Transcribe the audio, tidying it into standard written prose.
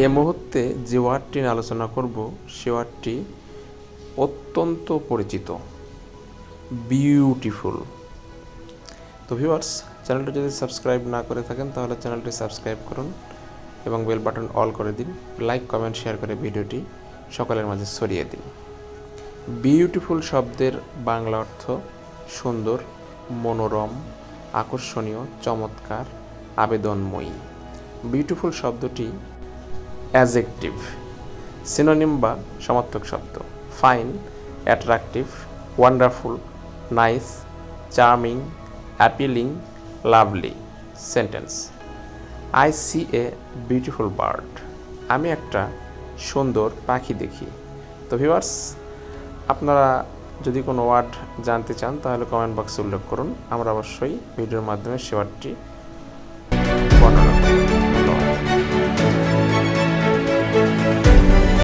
এ মুহূর্তে যে ওয়ার্ডটি নিয়ে আলোচনা করব সে ওয়ার্ডটি অত্যন্ত পরিচিত, বিউটিফুল। তো ভিউয়ার্স, চ্যানেলটি যদি সাবস্ক্রাইব না করে থাকেন তাহলে চ্যানেলটি সাবস্ক্রাইব করুন এবং বেল বাটন অল করে দিন। লাইক, কমেন্ট, শেয়ার করে ভিডিওটি সকলের মাঝে ছড়িয়ে দিন। বিউটিফুল শব্দের বাংলা অর্থ সুন্দর, মনোরম, আকর্ষণীয়, চমৎকার, আবেদনময়ী। বিউটিফুল শব্দটি অ্যাডজেক্টিভ, সিনোনিম বা সমার্থক শব্দ। Fine, attractive, wonderful, nice, charming, appealing, lovely. Sentence: I see a beautiful bird. আমি একটা সুন্দর পাখি দেখি। তো ভিউয়ার্স, আপনারা যদি কোনো ওয়ার্ড জানতে চান তাহলে কমেন্ট বক্সে উল্লেখ করুন। আমরা অবশ্যই ভিডিওর মাধ্যমে সে ওয়ার্ডটি